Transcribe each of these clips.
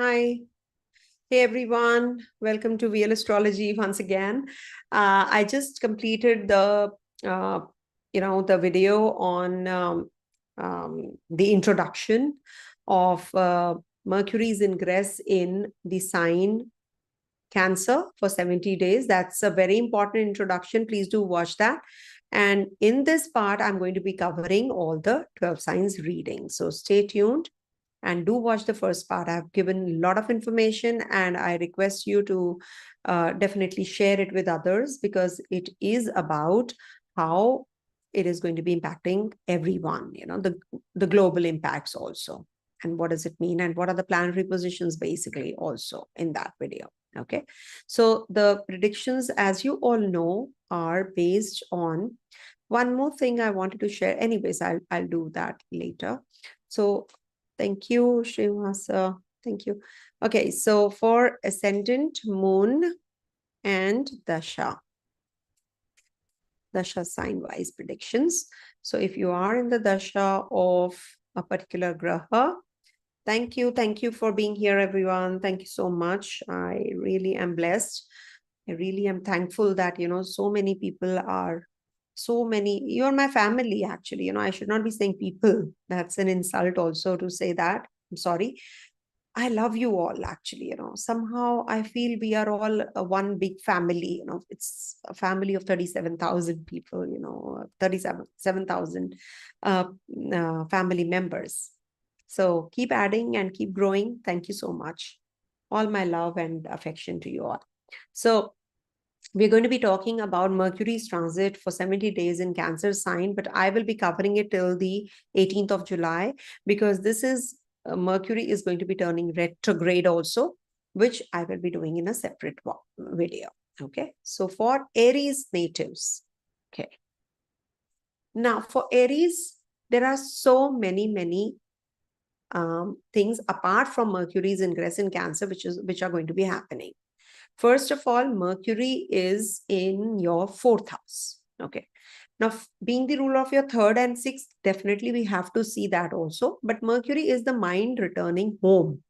Hi. Hey everyone. Welcome to VL Astrology once again. I just completed uh, the video on the introduction of Mercury's ingress in the sign Cancer for 70 days. That's a very important introduction. Please do watch that. And in this part, I'm going to be covering all the 12 signs reading. So stay tuned and do watch the first part. I've given a lot of information and I request you to definitely share it with others because it is about how it is going to be impacting everyone, the global impacts also. And what does it mean? And what are the planetary positions basically also in that video? Okay. So the predictions, as you all know, are based on one more thing I wanted to share. Anyways, I'll do that later. So thank you, Srinivasa. Thank you. Okay, so for ascendant, moon, and Dasha sign-wise predictions. So if you are in the Dasha of a particular graha, thank you for being here, everyone. Thank you so much. I really am blessed. I really am thankful that, so many people are, you're my family, actually. I should not be saying people. That's an insult also to say that. I'm sorry. I love you all, actually. Somehow I feel we are all one big family. It's a family of 37,000 people, 37,000 family members. So keep adding and keep growing. Thank you so much. All my love and affection to you all. So we're going to be talking about Mercury's transit for 70 days in Cancer sign, but I will be covering it till the 18th of July because this is Mercury is going to be turning retrograde also, which I will be doing in a separate video. Okay. So for Aries natives, okay. Now for Aries, there are so many things apart from Mercury's ingress in Cancer, which are going to be happening. First of all, Mercury is in your 4th house. Okay. Now, being the ruler of your 3rd and 6th, definitely we have to see that also. But Mercury is the mind returning home.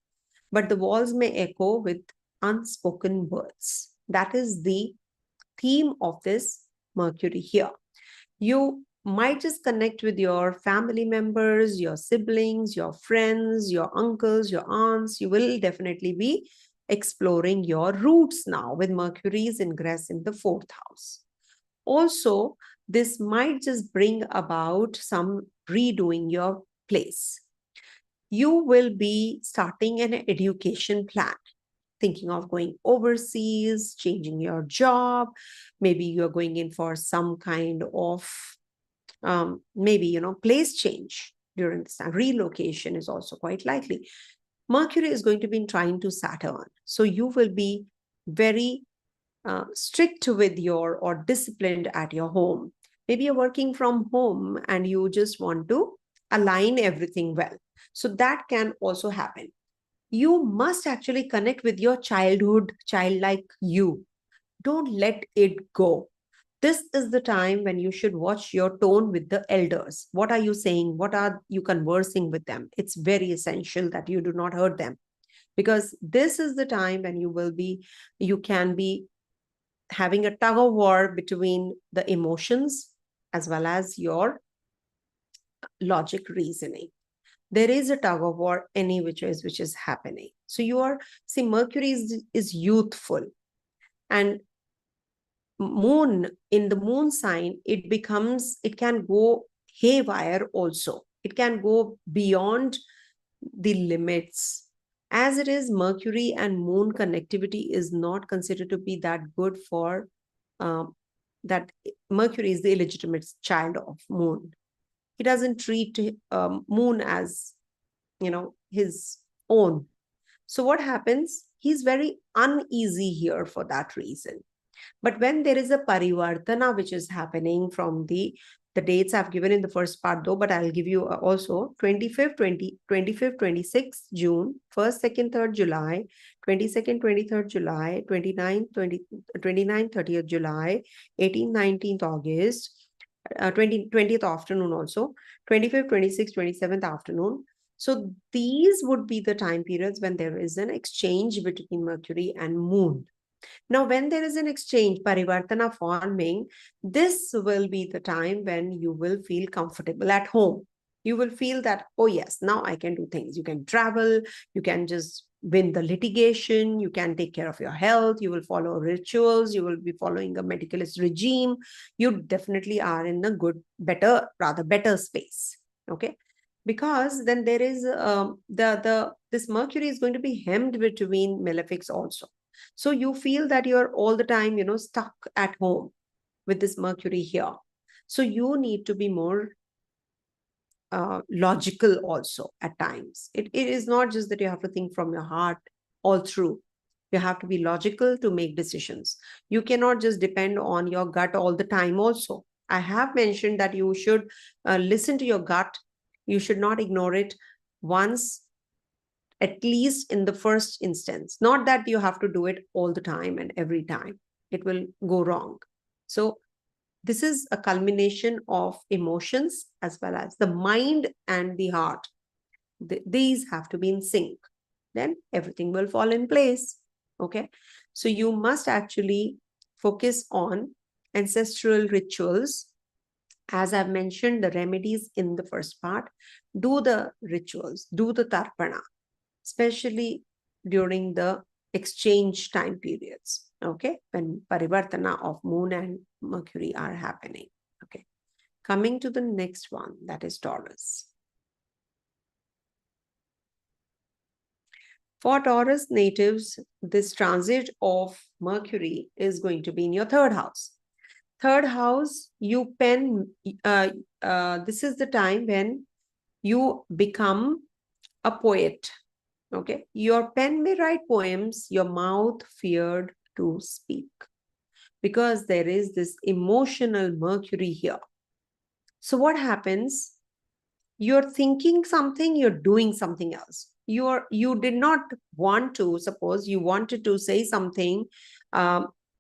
But the walls may echo with unspoken words. That is the theme of this Mercury here. You might just connect with your family members, your siblings, your friends, your uncles, your aunts. You will definitely be exploring your roots now with Mercury's ingress in the 4th house. Also, this might just bring about some redoing your place. You will be starting an education plan, thinking of going overseas, changing your job. Maybe you're going in for some kind of place change during this time. Relocation is also quite likely. Mercury is going to be trying to Saturn. So you will be very strict with or disciplined at your home. Maybe you're working from home and you just want to align everything well. So that can also happen. You must actually connect with your childlike you. Don't let it go. This is the time when you should watch your tone with the elders. What are you saying? What are you conversing with them? It's very essential that you do not hurt them, because this is the time when you can be having a tug of war between the emotions as well as your logic reasoning. There is a tug of war any which is happening. So Mercury is youthful, and moon in the moon sign, it can go haywire also. It can go beyond the limits. As it is, Mercury and moon connectivity is not considered to be that good for that. Mercury is the illegitimate child of moon. He doesn't treat moon as, his own. So what happens? He's very uneasy here for that reason. But when there is a parivartana which is happening from the dates I've given in the first part though, but I'll give you also 25th, 26th June, 1st, 2nd, 3rd July, 22nd, 23rd July, 29th, 30th July, 18th, 19th August, 20th afternoon also, 25th, 26th, 27th afternoon. So these would be the time periods when there is an exchange between Mercury and Moon. Now, when there is an exchange, parivartana forming, this will be the time when you will feel comfortable at home. You will feel that, oh yes, now I can do things. You can travel, you can just win the litigation, you can take care of your health, you will follow rituals, you will be following a medicalist regime. You definitely are in a good, better space. Okay. Because then there is this Mercury is going to be hemmed between malefics also. So you feel that you're all the time, stuck at home with this Mercury here. So you need to be more logical also at times. It is not just that you have to think from your heart all through. You have to be logical to make decisions. You cannot just depend on your gut all the time also. I have mentioned that you should listen to your gut. You should not ignore it once, at least in the first instance. Not that you have to do it all the time and every time. It will go wrong. So this is a culmination of emotions as well as the mind and the heart. These have to be in sync. Then everything will fall in place. Okay. So you must actually focus on ancestral rituals. As I've mentioned, the remedies in the first part, do the rituals, do the tarpana, especially during the exchange time periods, okay, when parivartana of Moon and Mercury are happening. Okay, coming to the next one, that is Taurus. For Taurus natives, this transit of Mercury is going to be in your third house. Third house, you pen, this is the time when you become a poet. Okay, your pen may write poems, your mouth feared to speak, because there is this emotional Mercury here. So what happens? You're thinking something, you're doing something else. You did not want to, suppose you wanted to say something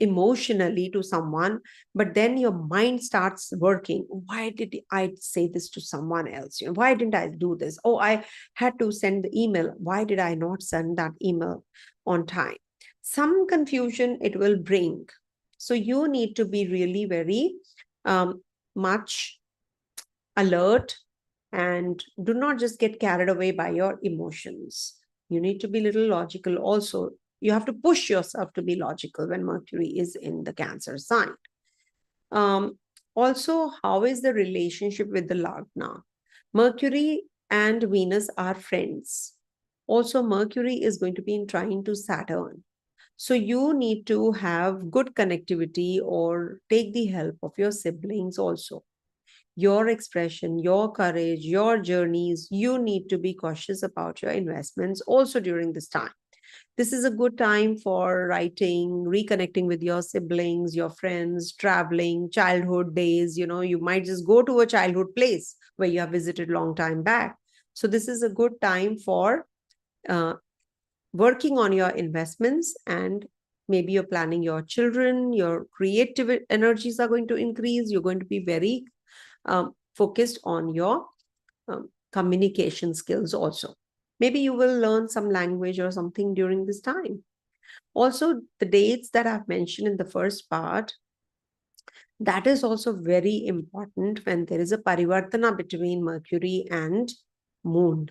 emotionally to someone, but then your mind starts working. Why did I say this to someone else? Why didn't I do this? Oh, I had to send the email. Why did I not send that email on time? Some confusion it will bring. So you need to be really very much alert, and do not just get carried away by your emotions. You need to be a little logical also. You have to push yourself to be logical when Mercury is in the Cancer sign. Also, how is the relationship with the Lagna? Mercury and Venus are friends. Also, Mercury is going to be in trine to Saturn. So you need to have good connectivity or take the help of your siblings also. Your expression, your courage, your journeys, you need to be cautious about your investments also during this time. This is a good time for writing, reconnecting with your siblings, your friends, traveling, childhood days. You might just go to a childhood place where you have visited long time back. So this is a good time for working on your investments, and maybe you're planning your children, your creative energies are going to increase. You're going to be very focused on your communication skills also. Maybe you will learn some language or something during this time. Also, the dates that I've mentioned in the first part, that is also very important when there is a parivartana between Mercury and Moon.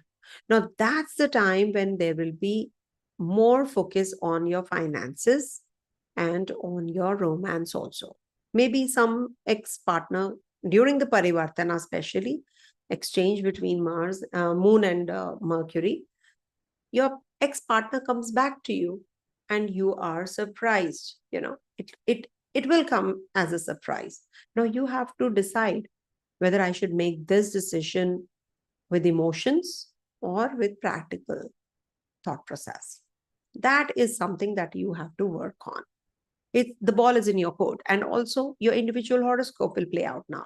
Now, that's the time when there will be more focus on your finances and on your romance also. Maybe some ex-partner during the parivartana, especially exchange between Moon and Mercury, your ex-partner comes back to you and you are surprised. It will come as a surprise. Now you have to decide whether I should make this decision with emotions or with practical thought process. That is something that you have to work on. The ball is in your court, and also your individual horoscope will play out now.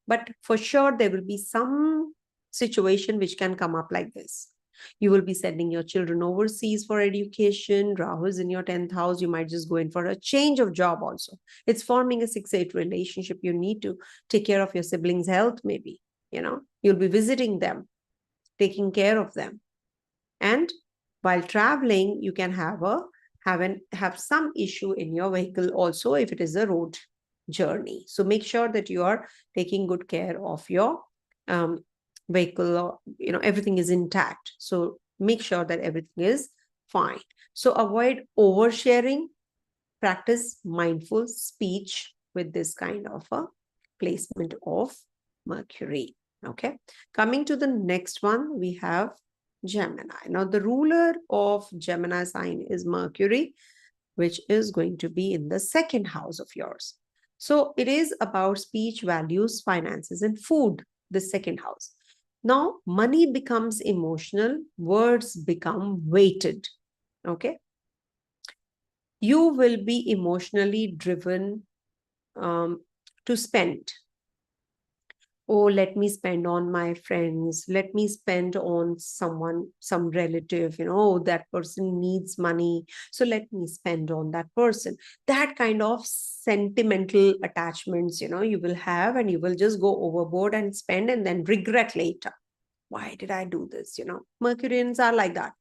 But for sure, there will be some situation which can come up like this. You will be sending your children overseas for education. Rahu is in your 10th house. You might just go in for a change of job also. It's forming a 6-8 relationship. You need to take care of your siblings' health, maybe. You'll be visiting them. taking care of them. And while traveling, you can have some issue in your vehicle also if it is a road journey. So make sure that you are taking good care of your vehicle, or everything is intact. So make sure that everything is fine. So avoid oversharing, practice mindful speech with this kind of a placement of Mercury. Okay, coming to the next one, we have Gemini. Now, the ruler of Gemini sign is Mercury, which is going to be in the second house of yours. So it is about speech, values, finances, and food, the second house. Now, money becomes emotional, words become weighted. Okay. You will be emotionally driven to spend. Oh, let me spend on my friends. Let me spend on someone, some relative, oh, that person needs money. So let me spend on that person. That kind of sentimental attachments, you will have, and you will just go overboard and spend and then regret later. Why did I do this? Mercurians are like that.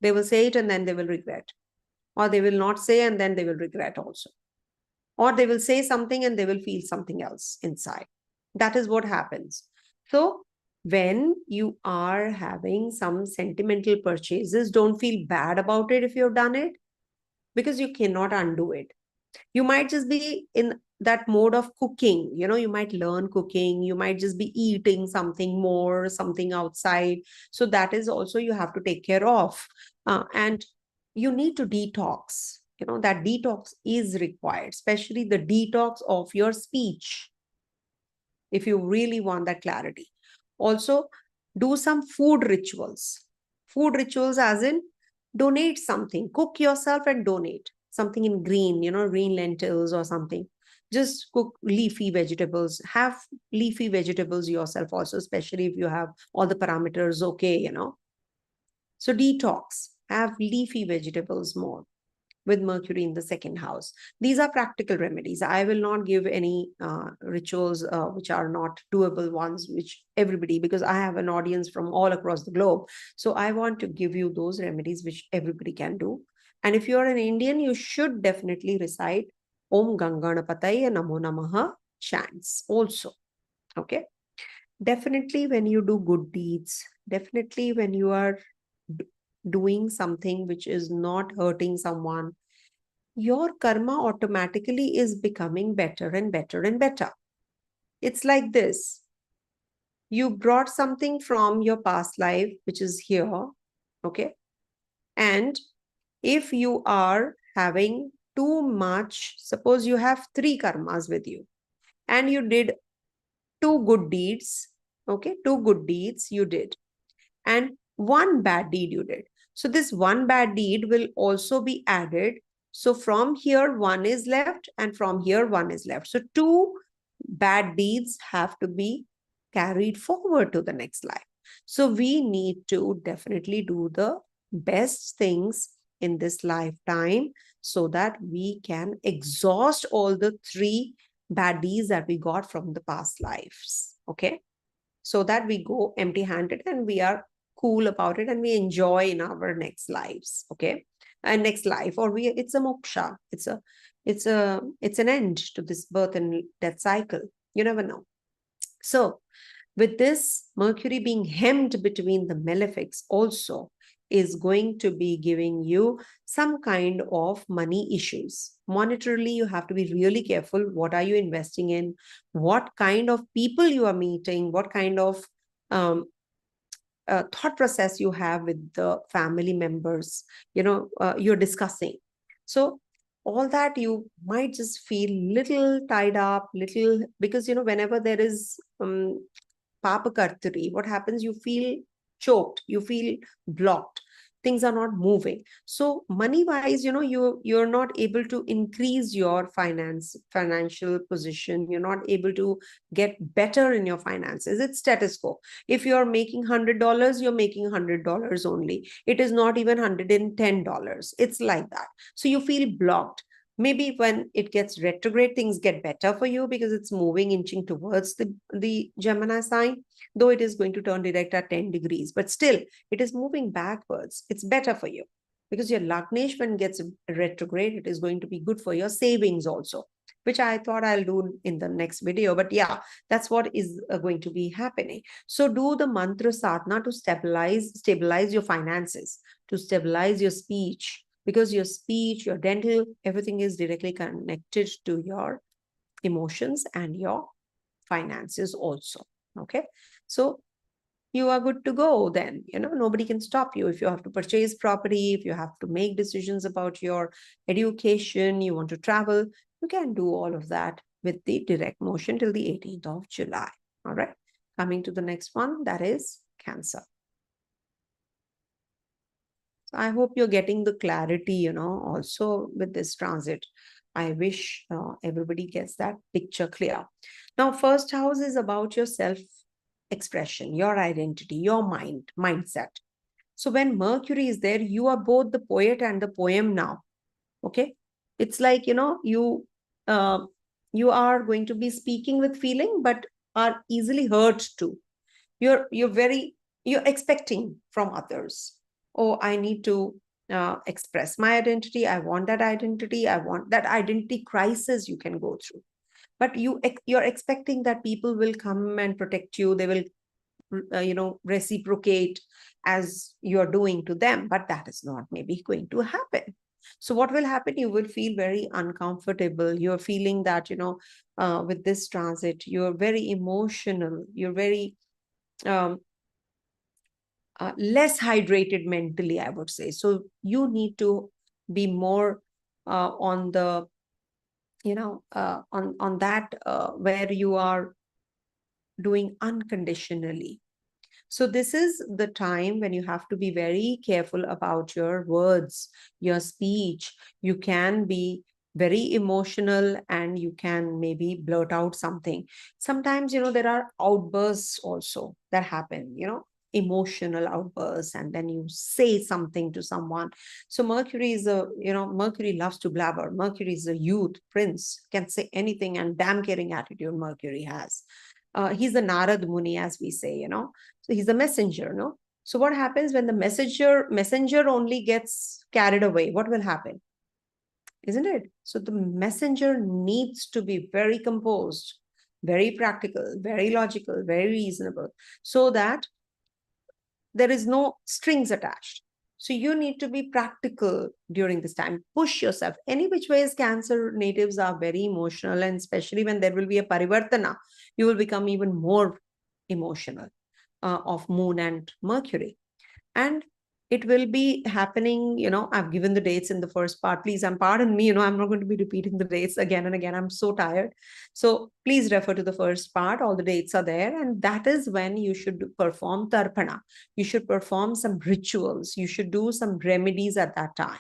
They will say it and then they will regret. Or they will not say and then they will regret also. Or they will say something and they will feel something else inside. That is what happens. So when you are having some sentimental purchases, don't feel bad about it if you've done it, because you cannot undo it. You might just be in that mode of cooking. You might learn cooking. You might just be eating something more, something outside. So that is also you have to take care of. And you need to detox. That detox is required, especially the detox of your speech, if you really want that clarity. Also, do some food rituals. Food rituals as in donate something, cook yourself and donate something in green, green lentils or something. Just cook leafy vegetables, have leafy vegetables yourself also, especially if you have all the parameters okay. So detox, have leafy vegetables more with Mercury in the second house. These are practical remedies. I will not give any rituals which are not doable ones, which everybody, because I have an audience from all across the globe. So I want to give you those remedies which everybody can do. And if you are an Indian, you should definitely recite Om Ganganapataya Namo Namaha chants also. Okay. Definitely when you do good deeds, definitely when you are doing something which is not hurting someone, your karma automatically is becoming better and better and better. It's like this. You brought something from your past life, which is here. Okay. And if you are having too much, suppose you have 3 karmas with you and you did 2 good deeds. Okay. 2 good deeds you did. And 1 bad deed you did. So this 1 bad deed will also be added. So from here 1 is left and from here 1 is left. So 2 bad deeds have to be carried forward to the next life. So we need to definitely do the best things in this lifetime so that we can exhaust all the 3 bad deeds that we got from the past lives. Okay. So that we go empty-handed and we are cool about it and we enjoy in our next lives. Okay. And next life, or it's a moksha. It's an end to this birth and death cycle. You never know. So with this Mercury being hemmed between the malefics also is going to be giving you some kind of money issues. Monetarily, you have to be really careful. What are you investing in? What kind of people you are meeting? What kind of thought process you have with the family members, you're discussing. So all that you might just feel little tied up, little, because, whenever there is Papa Kartari, what happens? You feel choked, you feel blocked, things are not moving. So money wise, you're not able to increase your financial position. You're not able to get better in your finances. It's status quo. If you're making $100, you're making $100 only. It is not even $110. It's like that. So you feel blocked. Maybe when it gets retrograde, things get better for you because it's moving, inching towards the Gemini sign, though it is going to turn direct at 10 degrees. But still, it is moving backwards. It's better for you because your Lagnesh, when gets retrograde, it is going to be good for your savings also, which I thought I'll do in the next video. But yeah, that's what is going to be happening. So do the mantra sadhana to stabilize your finances, to stabilize your speech, because your speech, your dental, everything is directly connected to your emotions and your finances also. Okay. So you are good to go then. Nobody can stop you. If you have to purchase property, if you have to make decisions about your education, you want to travel, you can do all of that with the direct motion till the 18th of July. All right. Coming to the next one, that is Cancer. So I hope you're getting the clarity, also with this transit. I wish everybody gets that picture clear. Now, first house is about your self-expression, your identity, your mindset. So when Mercury is there, you are both the poet and the poem now. Okay. It's like, you are going to be speaking with feeling, but are easily hurt too. You're expecting from others. Oh, I need to express my identity. I want that identity. I want that identity crisis you can go through. But you're expecting that people will come and protect you. They will, reciprocate as you're doing to them. But that is not maybe going to happen. So what will happen? You will feel very uncomfortable. You're feeling that, with this transit, you're very emotional. You're very less hydrated mentally, I would say. So you need to be more on the, on that where you are doing unconditionally. So this is the time when you have to be very careful about your words, your speech. You can be very emotional and you can maybe blurt out something. Sometimes, there are outbursts also that happen, emotional outbursts, and then you say something to someone. So Mercury is Mercury loves to blabber. Mercury is a youth prince, can say anything, and damn caring attitude Mercury has. He's the Narad Muni, as we say, so he's the messenger, no? So what happens when the messenger only gets carried away? What will happen? Isn't it? So the messenger needs to be very composed, very practical, very logical, very reasonable, so that there is no strings attached. So you need to be practical during this time. Push yourself. Any which ways, Cancer natives are very emotional, and especially when there will be a parivartana, you will become even more emotional of Moon and Mercury. And it will be happening, I've given the dates in the first part. Please, pardon me, I'm not going to be repeating the dates again and again. I'm so tired. So please refer to the first part. All the dates are there. And that is when you should perform tarpana. You should perform some rituals. You should do some remedies at that time.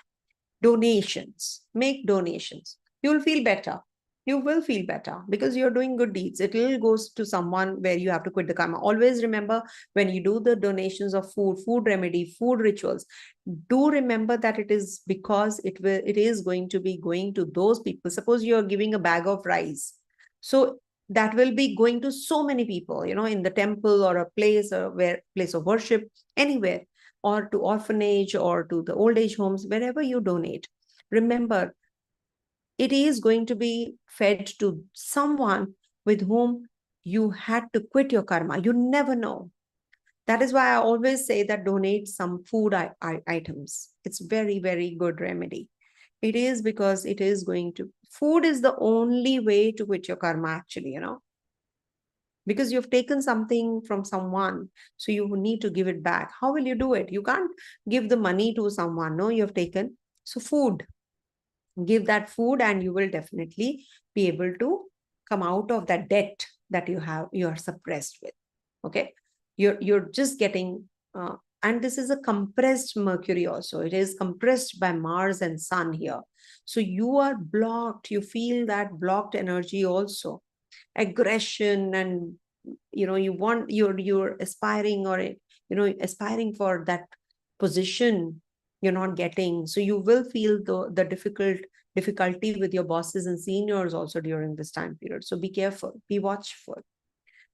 Donations. Make donations. You will feel better. You will feel better because you're doing good deeds. It will go to someone where you have to quit the karma. Always remember, when you do the donations of food remedy, food rituals, do remember that it is because it is going to be going to those people. Suppose you're giving a bag of rice. So that will be going to so many people, in the temple or a place of worship, anywhere, or to orphanage or to the old age homes, wherever you donate. Remember, it is going to be fed to someone with whom you had to quit your karma. You never know. That is why I always say that donate some food items. It's very, very good remedy. It is because it is food is the only way to quit your karma, actually, because you've taken something from someone, so you need to give it back. How will you do it? You can't give the money to someone. No, you've taken. So food. Give that food and you will definitely be able to come out of that debt that you are suppressed with. Okay. You're just getting, and this is a compressed Mercury also. It is compressed by Mars and Sun here. So you are blocked. You feel that blocked energy also. Aggression, and you're aspiring, or aspiring for that position you're not getting. So you will feel the difficult difficulty with your bosses and seniors also during this time period. So be careful, be watchful.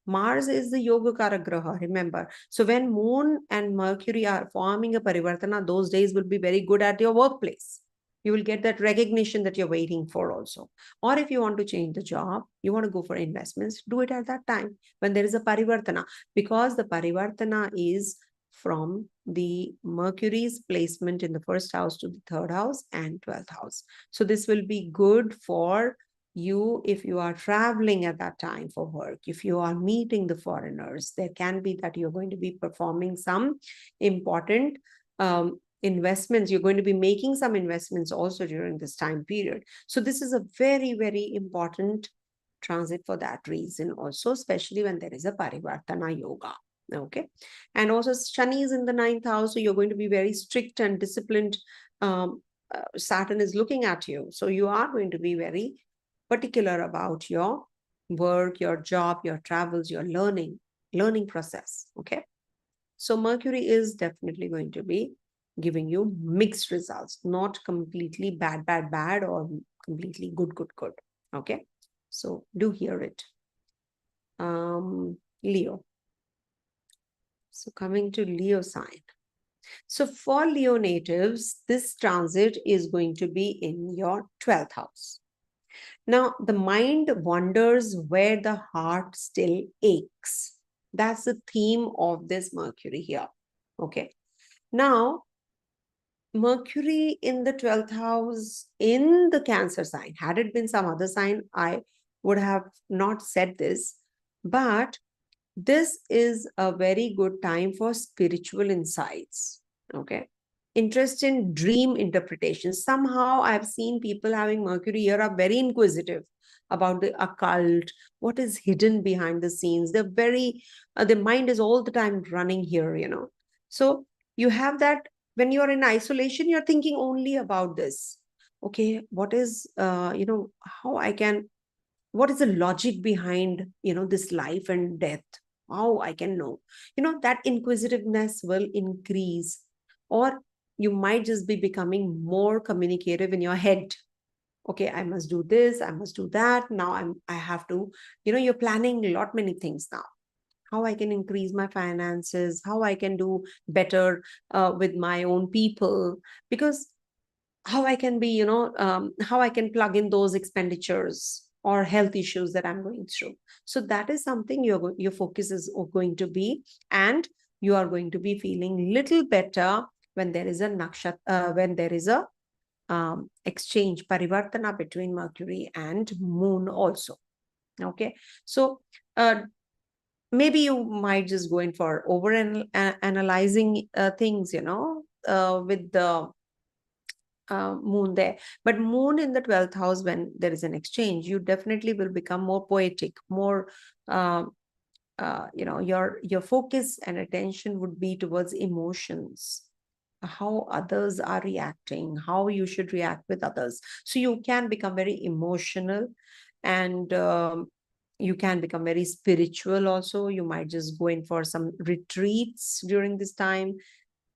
Mars is the Yogakara Graha, remember. So when Moon and Mercury are forming a Parivartana, those days will be very good at your workplace. You will get that recognition that you're waiting for also. Or if you want to change the job, you want to go for investments, do it at that time when there is a Parivartana. Because the Parivartana is from the Mercury's placement in the first house to the third house and 12th house. So this will be good for you if you are traveling at that time for work, if you are meeting the foreigners. There can be that you're going to be performing some important investments. You're going to be making some investments also during this time period. So this is a very, very important transit for that reason also, especially when there is a Parivartana Yoga. Okay. And also Shani is in the 9th house, so you're going to be very strict and disciplined. Saturn is looking at you. So you are going to be very particular about your work, your job, your travels, your learning process. Okay. So Mercury is definitely going to be giving you mixed results, not completely bad, or completely good. Okay. So do hear it. Leo. So coming to Leo sign. So for Leo natives, this transit is going to be in your 12th house. Now, the mind wonders where the heart still aches. That's the theme of this Mercury here. Okay. Now, Mercury in the 12th house in the Cancer sign. Had it been some other sign, I would have not said this. But this is a very good time for spiritual insights. Okay. Interest in dream interpretation. Somehow I've seen people having Mercury here are very inquisitive about the occult, what is hidden behind the scenes. They're very, the mind is all the time running here, you know. So you have that when you're in isolation, you're thinking only about this. Okay, what is, how I can, what is the logic behind, this life and death? How I can know? That inquisitiveness will increase, or you might just be becoming more communicative in your head. Okay, I must do this, I must do that. Now I have to, you're planning a lot many things now. How I can increase my finances, how I can do better with my own people, because how I can be, how I can plug in those expenditures or health issues that I'm going through. So that is something your focus is going to be, and you are going to be feeling little better when there is a when there is a exchange, parivartana between Mercury and Moon also. Okay, so maybe you might just go in for over analyzing things, with the Moon there. But Moon in the 12th house, when there is an exchange, you definitely will become more poetic, more your focus and attention would be towards emotions, how others are reacting, how you should react with others. So you can become very emotional, and you can become very spiritual also. You might just go in for some retreats during this time.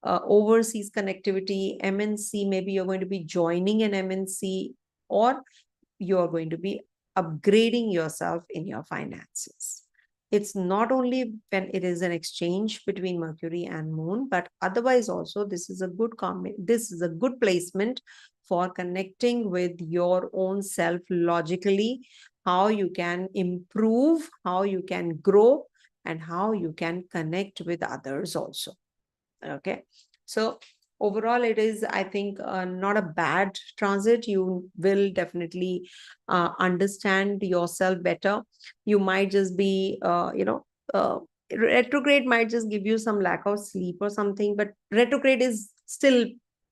Overseas connectivity, MNC, maybe you're going to be joining an MNC, or you're going to be upgrading yourself in your finances. It's not only when it is an exchange between Mercury and Moon, but otherwise also this is a good placement for connecting with your own self logically, how you can improve, how you can grow, and how you can connect with others also. Okay, so overall it is, I think, not a bad transit. You will definitely understand yourself better. You might just be retrograde might just give you some lack of sleep or something, but retrograde is still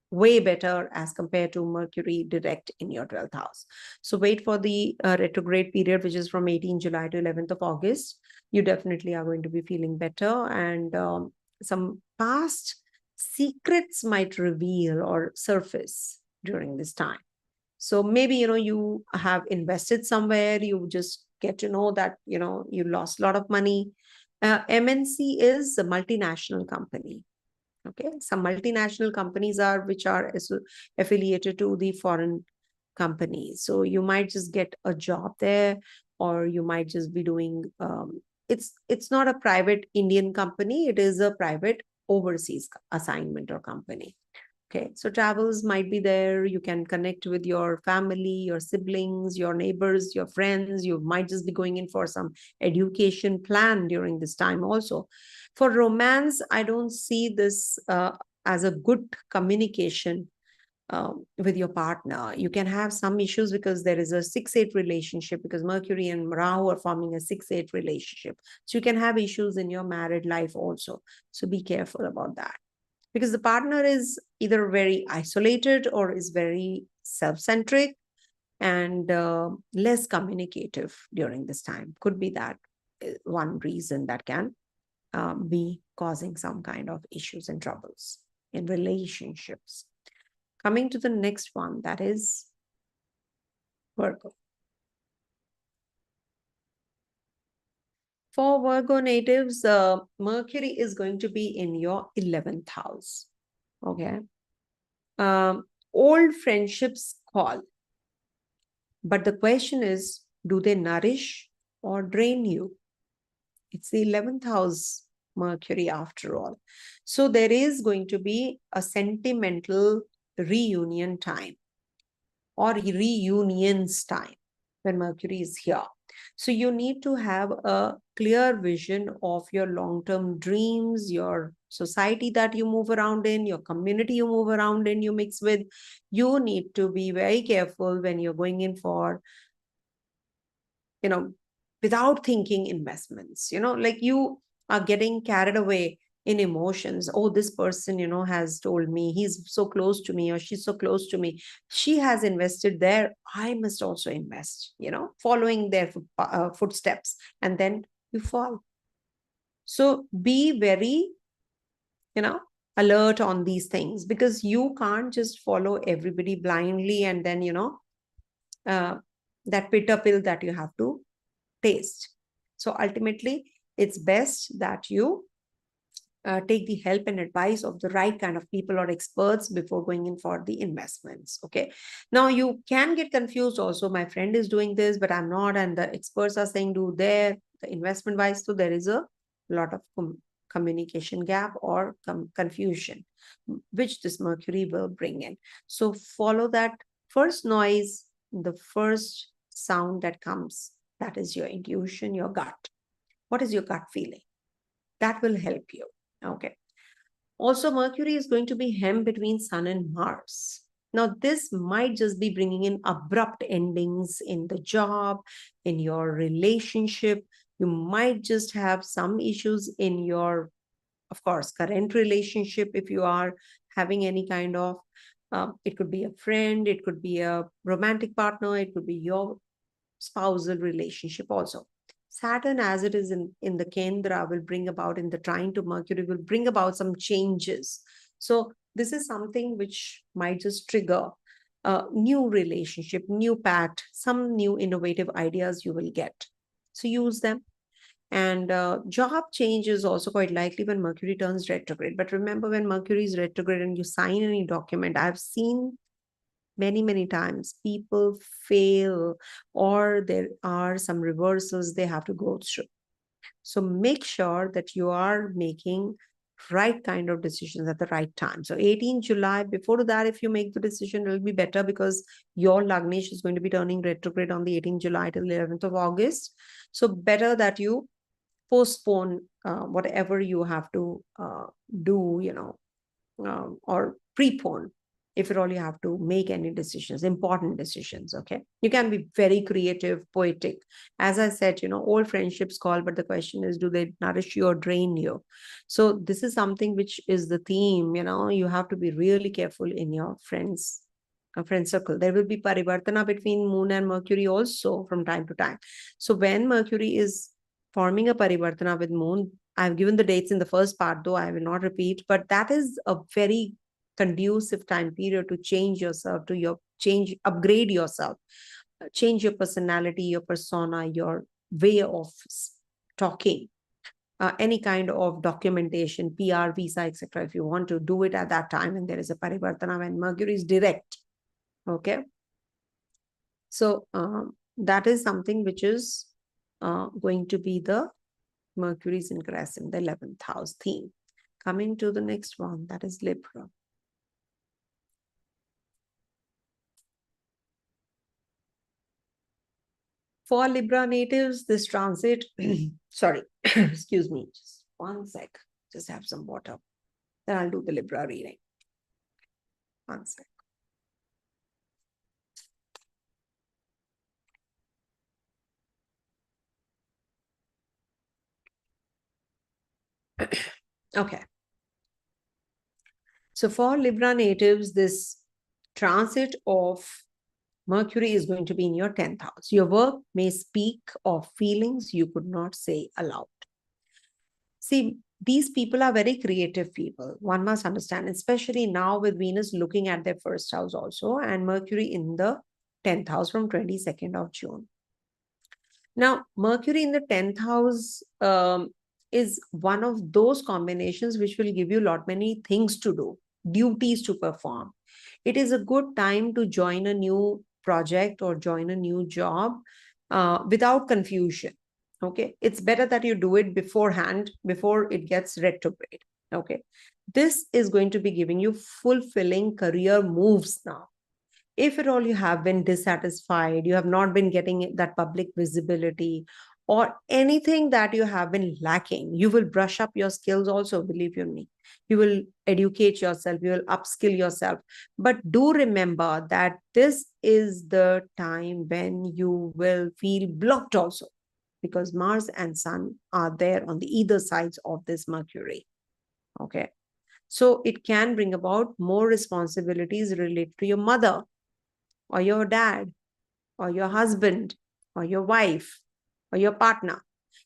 way better as compared to Mercury direct in your 12th house. So wait for the retrograde period, which is from 18 July to 11th of August. You definitely are going to be feeling better, and some past secrets might reveal or surface during this time. So maybe, you have invested somewhere, you just get to know that, you lost a lot of money. MNC is a multinational company. Okay, some multinational companies which are affiliated to the foreign company. So you might just get a job there, or you might just be doing, it's not a private Indian company, it is a private overseas assignment or company. Okay, so travels might be there. You can connect with your family, your siblings, your neighbors, your friends. You might just be going in for some education plan during this time also. For romance, I don't see this as a good communication with your partner. You can have some issues because there is a 6-8 relationship, because Mercury and Rahu are forming a 6-8 relationship. So you can have issues in your married life also. So be careful about that, because the partner is either very isolated or is very self-centric and less communicative during this time. Could be that one reason that can be causing some kind of issues and troubles in relationships. Coming to the next one, that is Virgo. For Virgo natives, Mercury is going to be in your 11th house. Okay. Old friendships call. But the question is, do they nourish or drain you? It's the 11th house Mercury after all. So there is going to be a sentimental reunion time or reunions time when Mercury is here. So you need to have a clear vision of your long-term dreams, your society that you move around in, your community you move around in, you mix with. You need to be very careful when you're going in for, without thinking investments, like you are getting carried away in emotions. Oh, this person, has told me, he's so close to me, or she's so close to me, she has invested there, I must also invest, following their footsteps, and then you fall. So be very, alert on these things, because you can't just follow everybody blindly and then, that bitter pill that you have to taste. So ultimately, it's best that you take the help and advice of the right kind of people or experts before going in for the investments. Okay. Now you can get confused also. My friend is doing this, but I'm not. And the experts are saying do the investment wise. So there is a lot of communication gap or confusion, which this Mercury will bring in. So follow that first noise, the first sound that comes. That is your intuition, your gut. What is your gut feeling? That will help you. Okay. Also, Mercury is going to be hemmed between Sun and Mars. Now, this might just be bringing in abrupt endings in the job, in your relationship. You might just have some issues in your, of course, current relationship. If you are having any kind of, it could be a friend, it could be a romantic partner, it could be your spousal relationship also. Saturn, as it is in the Kendra, will bring about, in the trine to Mercury, will bring about some changes. So this is something which might just trigger a new relationship, new pact, some new innovative ideas you will get. So use them. And job change is also quite likely when Mercury turns retrograde. But remember, when Mercury is retrograde and you sign any document, I've seen many times people fail, or there are some reversals they have to go through. So make sure that you are making right kind of decisions at the right time. So 18 July, before that, if you make the decision, it will be better, because your Lagnesh is going to be turning retrograde on the 18th July till 11th of August. So better that you postpone whatever you have to do, or prepone, if at all you have to make any decisions, important decisions. Okay. You can be very creative, poetic. As I said, old friendships call, but the question is, do they nourish you or drain you? So this is something which is the theme, you have to be really careful in your friend circle. There will be parivartana between Moon and Mercury also from time to time. So when Mercury is forming a parivartana with Moon, I've given the dates in the first part, though I will not repeat, but that is a very conducive time period to change yourself, upgrade yourself, change your personality, your persona, your way of talking, any kind of documentation, PR, visa, etc. If you want to do it at that time, and there is a parivartana when Mercury is direct. Okay. So that is something which is going to be the Mercury's ingress in the 11th house theme. Coming to the next one, that is Libra. For Libra natives, this transit, sorry, excuse me, just one sec, just have some water. Then I'll do the Libra reading. One sec. Okay. So for Libra natives, this transit of Mercury is going to be in your 10th house. Your work may speak of feelings you could not say aloud. See, these people are very creative people. One must understand, especially now with Venus looking at their first house also and Mercury in the 10th house from 22nd of June. Now, Mercury in the 10th house is one of those combinations which will give you a lot many things to do, duties to perform. It is a good time to join a new project or join a new job without confusion. Okay, it's better that you do it beforehand before it gets retrograde. Okay, this is going to be giving you fulfilling career moves now. If at all you have been dissatisfied, you have not been getting that public visibility or anything that you have been lacking, you will brush up your skills also, believe you me. You will educate yourself, you will upskill yourself. But do remember that this is the time when you will feel blocked also, because Mars and Sun are there on the either sides of this Mercury. Okay. So it can bring about more responsibilities related to your mother or your dad or your husband or your wife or your partner.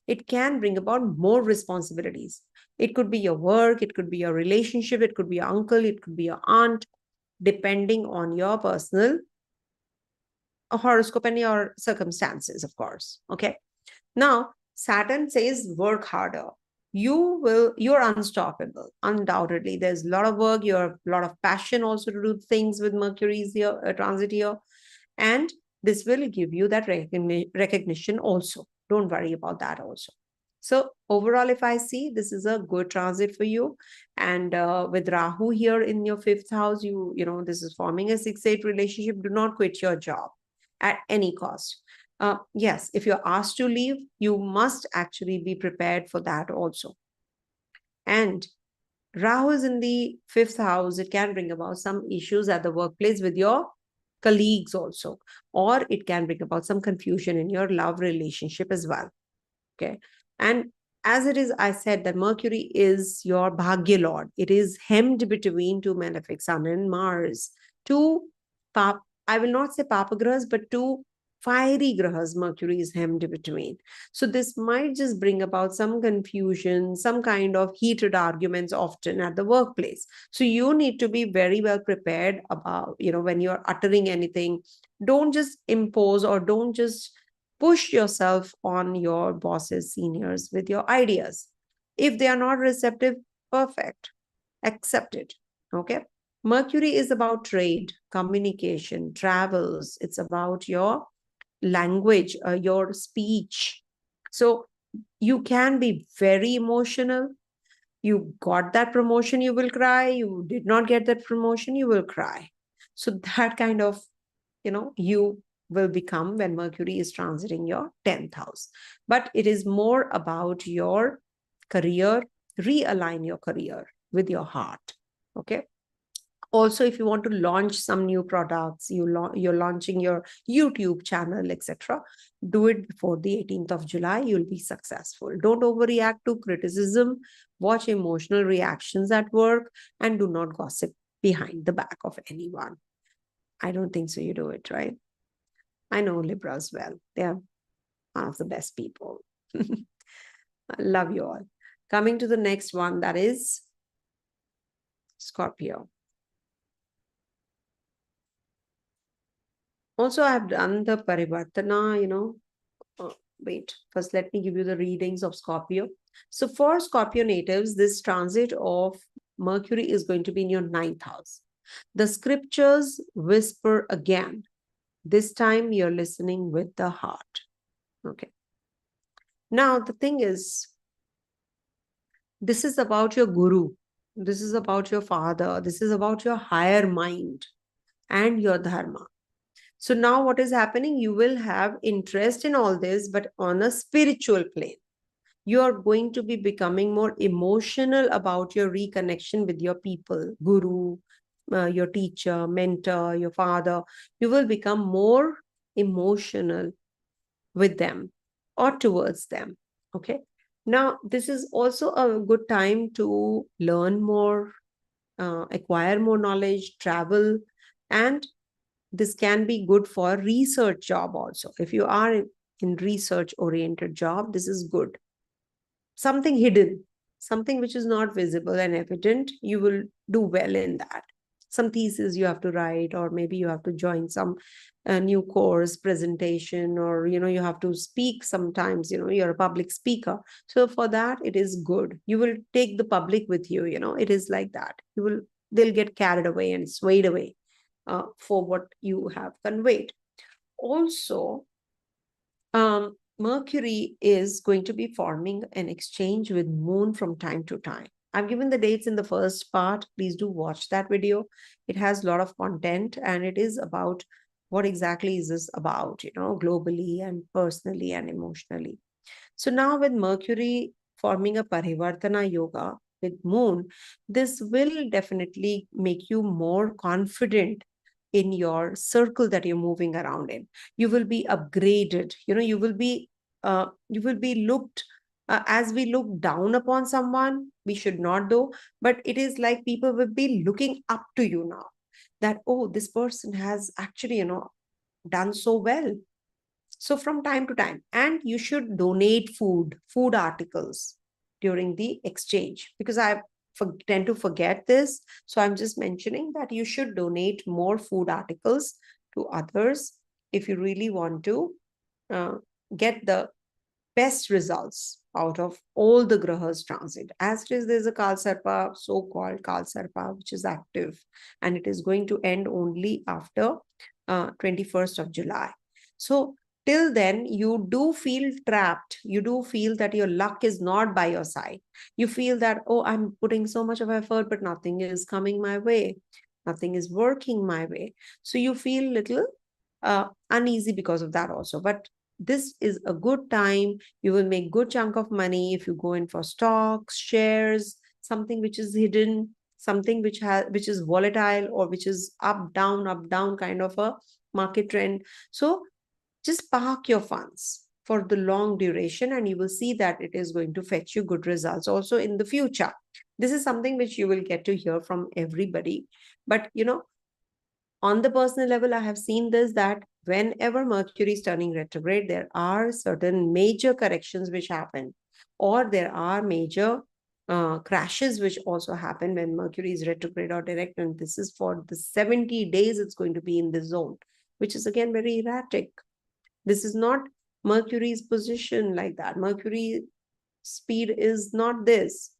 It can bring about more responsibilities. It could be your work, it could be your relationship, it could be your uncle, it could be your aunt, depending on your personal horoscope and your circumstances, of course. Okay. Now, Saturn says work harder. You're unstoppable. Undoubtedly, there's a lot of work. You have a lot of passion also to do things with Mercury's here, transit here. And this will give you that recognition also. Don't worry about that also. So overall, if I see, this is a good transit for you. And with Rahu here in your 5th house, you know, this is forming a 6-8 relationship. Do not quit your job at any cost. Yes, if you're asked to leave, you must actually be prepared for that also. And Rahu is in the 5th house. It can bring about some issues at the workplace with your colleagues also, or it can bring about some confusion in your love relationship as well. Okay. And as it is, I said that Mercury is your Bhagya Lord. It is hemmed between two malefic, Sun and Mars. Two, I will not say Papagrahas, but two fiery grahas Mercury is hemmed between. So this might just bring about some confusion, some kind of heated arguments often at the workplace. So you need to be very well prepared about, you know, when you're uttering anything, don't just impose or don't just push yourself on your bosses, seniors with your ideas. If they are not receptive, perfect, accept it. Okay. Mercury is about trade, communication, travels. It's about your language, your speech. So you can be very emotional. You got that promotion, you will cry. You did not get that promotion, you will cry. So that kind of, you know, you will become when Mercury is transiting your 10th house. But it is more about your career, realign your career with your heart. Okay. Also, if you want to launch some new products, you're launching your YouTube channel, etc., do it before the 18th of July. You'll be successful. Don't overreact to criticism. Watch emotional reactions at work and do not gossip behind the back of anyone. I don't think so. You do it, right? I know Libras well. They are one of the best people. I love you all. Coming to the next one, that is Scorpio. Also, I have done the Parivartana, you know. Wait, first let me give you the readings of Scorpio. So for Scorpio natives, this transit of Mercury is going to be in your 9th house. The scriptures whisper again, This time you're listening with the heart. Okay. Now, the thing is, this is about your guru. This is about your father. This is about your higher mind and your dharma. So now what is happening? You will have interest in all this, but on a spiritual plane. You are going to be becoming more emotional about your reconnection with your people, guru, your teacher, mentor, your father. You will become more emotional with them or towards them. Okay. Now, this is also a good time to learn more, acquire more knowledge, travel, and this can be good for research job also. If you are in research oriented job, this is good. Something hidden, something which is not visible and evident, you will do well in that. Some thesis you have to write, or maybe you have to join some new course presentation, or you have to speak sometimes, you're a public speaker. So for that, it is good. You will take the public with you. It is like that. They'll get carried away and swayed away for what you have conveyed. Also, Mercury is going to be forming an exchange with Moon from time to time. I've given the dates in the first part. Please do watch that video. It has a lot of content, and it is about what exactly is this about, globally and personally and emotionally. So now with Mercury forming a Parivartana yoga with Moon, this will definitely make you more confident in your circle that you're moving around in. You will be upgraded. You will be looked, as we look down upon someone, we should not do, but it is like people will be looking up to you now, that, oh, this person has actually, done so well. So from time to time, and you should donate food articles during the exchange, because I tend to forget this. So I'm just mentioning that you should donate more food articles to others if you really want to uh, get the best results out of all the grahas transit. As it is, there's a Kalsarpa, so-called Kalsarpa, which is active, and it is going to end only after 21st of July. So till then, you do feel trapped. You do feel that your luck is not by your side. You feel that, oh, I'm putting so much of effort, but nothing is coming my way. Nothing is working my way. So you feel little uneasy because of that also. But this is a good time. You will make good chunk of money if you go in for stocks, shares, something which is hidden, something which is volatile, or which is up down kind of a market trend. So just park your funds for the long duration, and you will see that it is going to fetch you good results also in the future. This is something which you will get to hear from everybody. But on the personal level, I have seen this, that whenever Mercury is turning retrograde, there are certain major corrections which happen, or there are major crashes which also happen when Mercury is retrograde or direct. And this is for the 70 days it's going to be in this zone, which is again very erratic. This is not Mercury's position like that. Mercury speed is not this.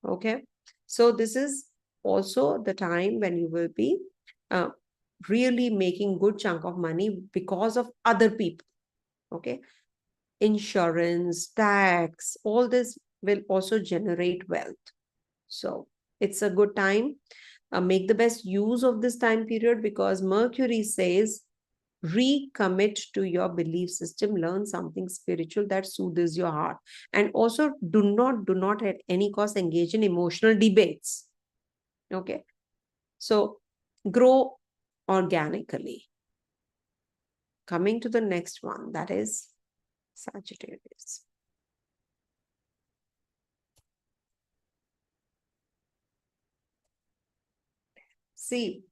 Okay. So this is also the time when you will be uh, really making good chunk of money because of other people. Okay. Insurance, tax, all this will also generate wealth. So it's a good time. Make the best use of this time period, because Mercury says recommit to your belief system, learn something spiritual that soothes your heart, and also do not at any cost engage in emotional debates. Okay. So grow organically. Coming to the next one, that is Sagittarius. See,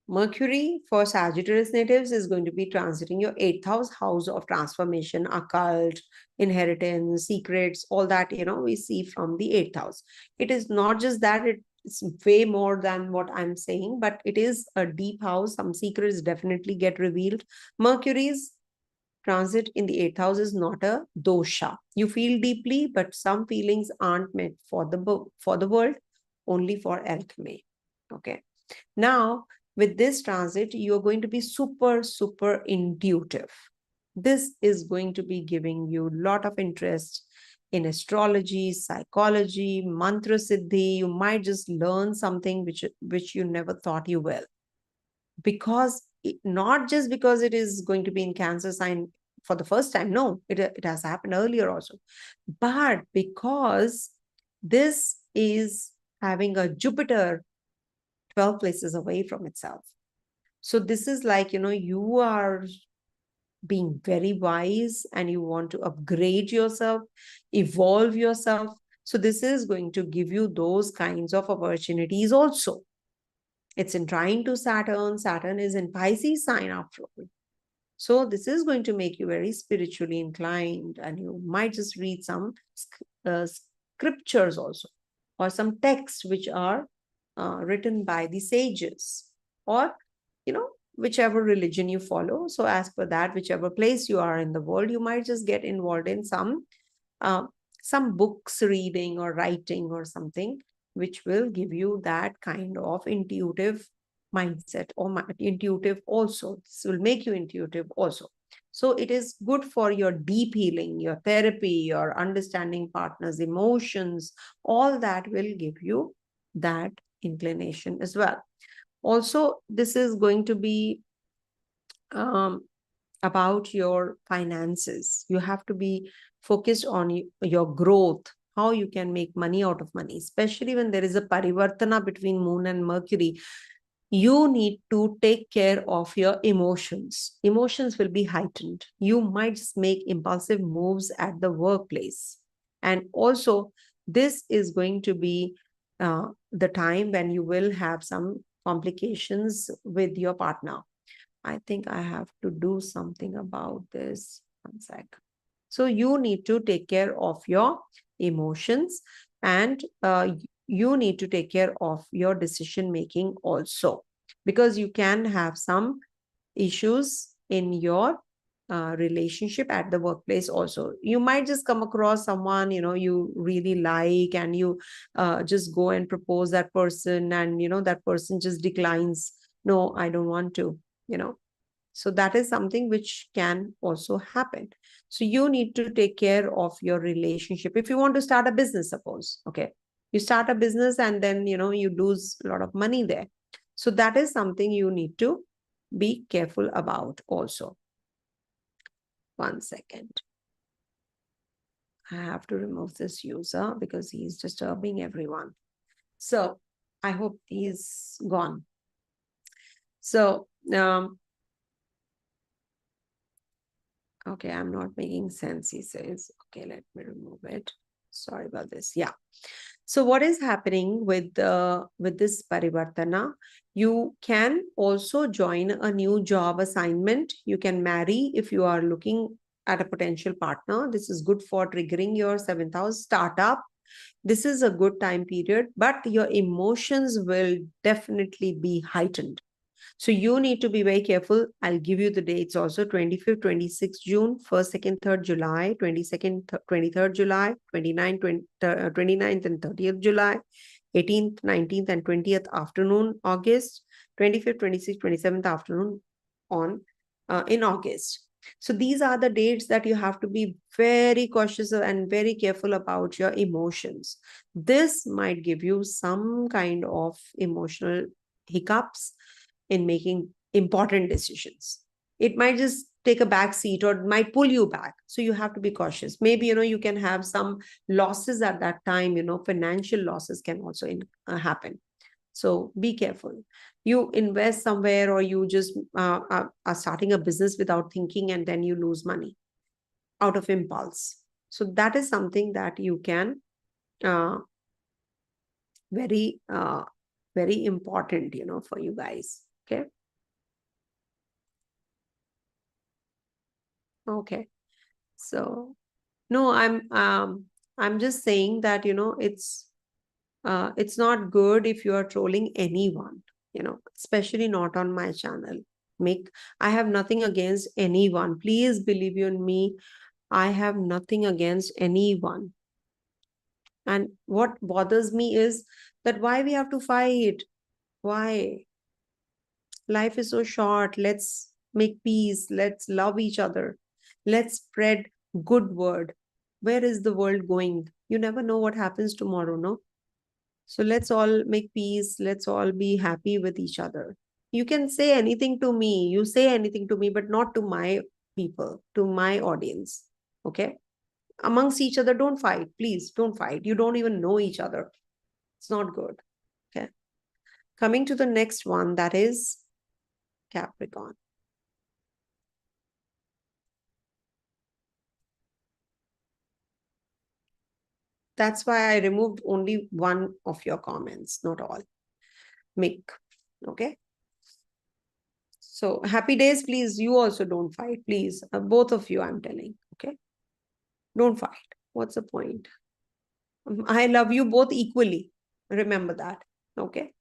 Mercury for Sagittarius natives is going to be transiting your 8th house of transformation, occult, inheritance, secrets, all that, we see from the 8th house. It is not just that, it's way more than what I'm saying, but it is a deep house. Some secrets definitely get revealed. Mercury's transit in the 8th house is not a dosha. You feel deeply, but some feelings aren't meant for the world, only for alchemy. Okay. Now, with this transit, you're going to be super, super intuitive. This is going to be giving you a lot of interest in astrology, psychology, mantra siddhi. You might just learn something which you never thought you will. Because not just because it is going to be in Cancer sign for the first time. No, it has happened earlier also. But because this is having a Jupiter 12 places away from itself. So this is like, you are being very wise and you want to upgrade yourself, evolve yourself. So this is going to give you those kinds of opportunities also. It's in trine to Saturn. Saturn is in Pisces sign after all. So this is going to make you very spiritually inclined, and you might just read some scriptures also, or some texts which are written by the sages, or whichever religion you follow. So as per that, whichever place you are in the world, you might just get involved in some books reading or writing or something, which will give you that kind of intuitive mindset, or intuitive also. This will make you intuitive also. So it is good for your deep healing, your therapy, your understanding partner's emotions. All that will give you that inclination as well. Also, this is going to be about your finances. You have to be focused on your growth, how you can make money out of money, especially when there is a parivartana between Moon and Mercury. You need to take care of your emotions. Emotions will be heightened. You might just make impulsive moves at the workplace. And also, this is going to be the time when you will have some complications with your partner. I think I have to do something about this. One sec. So you need to take care of your emotions, and you need to take care of your decision making also, because you can have some issues in your relationship at the workplace also. You might just come across someone you really like, and you just go and propose that person, and that person just declines. No, I don't want to. So that is something which can also happen. So you need to take care of your relationship. If you want to start a business, suppose, okay, you start a business and then, you lose a lot of money there. So that is something you need to be careful about also. One second. I have to remove this user because he's disturbing everyone. So I hope he's gone. So, okay, I'm not making sense, he says. Okay, let me remove it. Sorry about this. Yeah. So what is happening with this parivartana? You can also join a new job assignment. You can marry if you are looking at a potential partner. This is good for triggering your 7th house startup. This is a good time period, but your emotions will definitely be heightened. So you need to be very careful. I'll give you the dates also: 25th, 26th June, 1st, 2nd, 3rd July, 22nd, 23rd July, 29th, 29th and 30th July, 18th, 19th and 20th afternoon August, 25th, 26th, 27th afternoon in August. So these are the dates that you have to be very cautious and very careful about your emotions. This might give you some kind of emotional hiccups in making important decisions. It might just take a back seat or might pull you back. So you have to be cautious. Maybe, you can have some losses at that time, financial losses can also happen. So be careful. You invest somewhere, or you just are starting a business without thinking, and then you lose money out of impulse. So that is something that you can very important, for you guys. Okay. Okay. So no, I'm just saying that, it's not good if you are trolling anyone, especially not on my channel. I have nothing against anyone. Please believe you in me. I have nothing against anyone. And what bothers me is that why we have to fight? Why? Life is so short. Let's make peace. Let's love each other. Let's spread good word. Where is the world going? You never know what happens tomorrow, no? So let's all make peace. Let's all be happy with each other. You can say anything to me. You say anything to me, but not to my people, to my audience. Okay? Amongst each other, don't fight. Please don't fight. You don't even know each other. It's not good. Okay? Coming to the next one, that is Capricorn. That's why I removed only one of your comments, not all. Mick. Okay? So happy days, please. You also don't fight, please. Both of you, I'm telling. Okay? Don't fight. What's the point? I love you both equally. Remember that. Okay?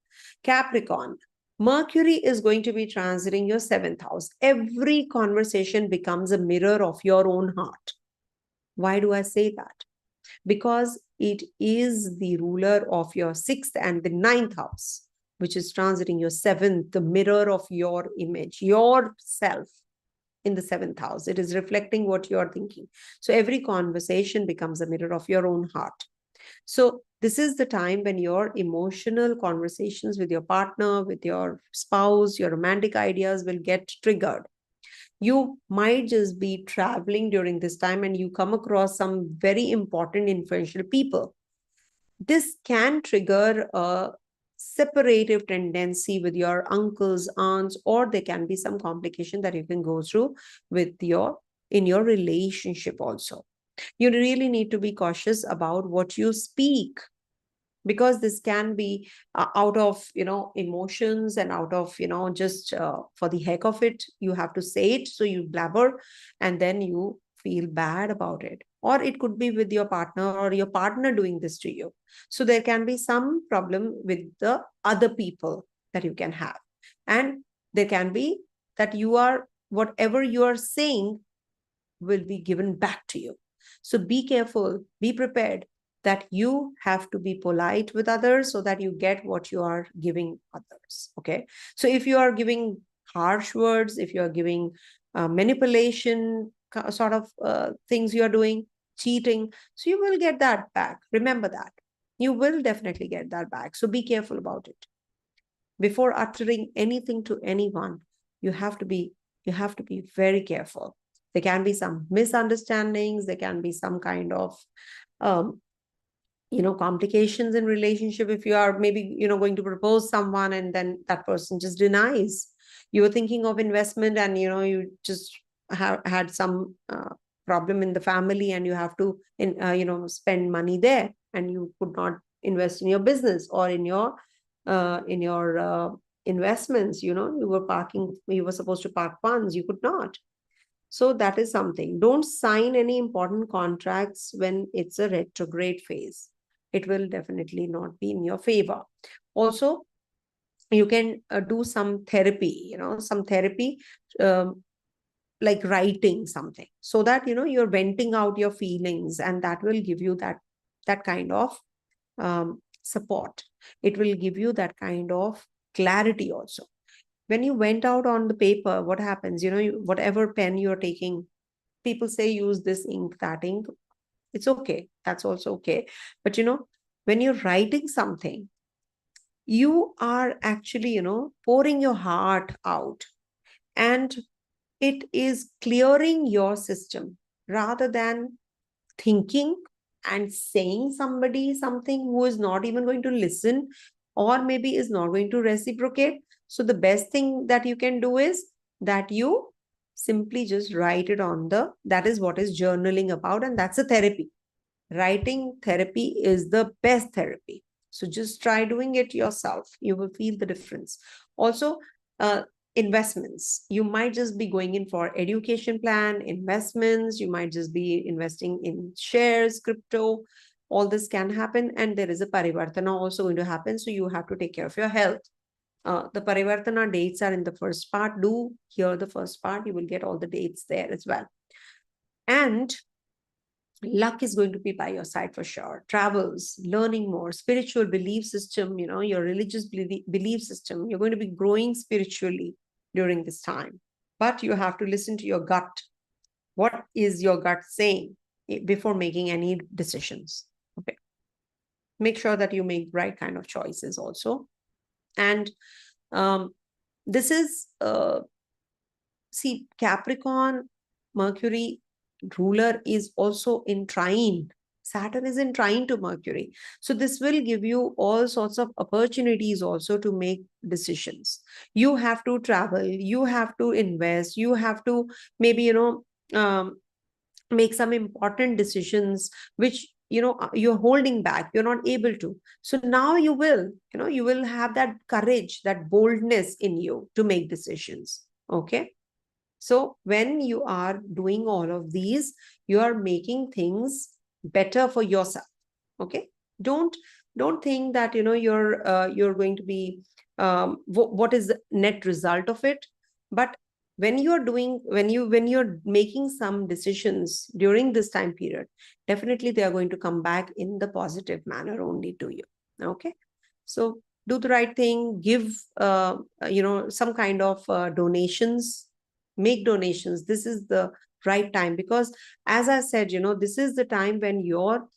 Capricorn. Mercury is going to be transiting your 7th house. Every conversation becomes a mirror of your own heart. Why do I say that? Because it is the ruler of your 6th and the 9th house, which is transiting your 7th, the mirror of your image, yourself in the 7th house. It is reflecting what you're thinking. So every conversation becomes a mirror of your own heart. So this is the time when your emotional conversations with your partner, with your spouse, your romantic ideas will get triggered. You might just be traveling during this time and you come across some very important, influential people. This can trigger a separative tendency with your uncles, aunts, or there can be some complication that you can go through with in your relationship also. You really need to be cautious about what you speak, because this can be out of emotions and out of just for the heck of it. You have to say it, so you blabber and then you feel bad about it. Or it could be with your partner, or your partner doing this to you. So there can be some problem with the other people that you can have, and there can be that whatever you are saying will be given back to you. So be careful, be prepared that you have to be polite with others so that you get what you are giving others. Okay. So if you are giving harsh words, if you are giving manipulation sort of things you are doing, cheating, so you will get that back. Remember that. You will definitely get that back. So be careful about it. Before uttering anything to anyone, you have to be very careful. There can be some misunderstandings. There can be some kind of complications in relationship. If you are maybe going to propose someone and then that person just denies. You were thinking of investment and you just have had some problem in the family, and you have to spend money there, and you could not invest in your business or in your investments. You were supposed to park funds, you could not. So that is something. Don't sign any important contracts when it's a retrograde phase. It will definitely not be in your favor. Also, you can do some therapy, like writing something, so that you're venting out your feelings, and that will give you that kind of support. It will give you that kind of clarity also. When you went out on the paper, what happens? Whatever pen you're taking, people say use this ink, that ink. It's okay. That's also okay. But when you're writing something, you are actually, pouring your heart out, and it is clearing your system rather than thinking and saying something who is not even going to listen, or maybe is not going to reciprocate. So the best thing that you can do is that you simply just write it that is what is journaling about, and that's a therapy. Writing therapy is the best therapy. So just try doing it yourself. You will feel the difference. Also, investments. You might just be going in for education plan, investments. You might just be investing in shares, crypto. All this can happen. And there is a parivartana also going to happen. So you have to take care of your health. The parivartana dates are in the first part. Do hear the first part. You will get all the dates there as well. And Luck is going to be by your side for sure. Travels, learning more, spiritual belief system, your religious belief system. You're going to be growing spiritually during this time. But you have to listen to your gut. What is your gut saying before making any decisions? Okay. Make sure that you make right kind of choices also. And this is, see, Capricorn, Mercury ruler is also in trine. Saturn is in trine to Mercury. So this will give you all sorts of opportunities also to make decisions. You have to travel, you have to invest, you have to maybe, make some important decisions which you're holding back, you're not able to. So now you will, you will have that courage, that boldness in you to make decisions. Okay. So when you are doing all of these, you are making things better for yourself. Okay. Don't think that you're going to be what is the net result of it. But when you're making some decisions during this time period, definitely they are going to come back in the positive manner only to you. Okay. So do the right thing, give some kind of donations, make donations. This is the right time, because as I said, this is the time when your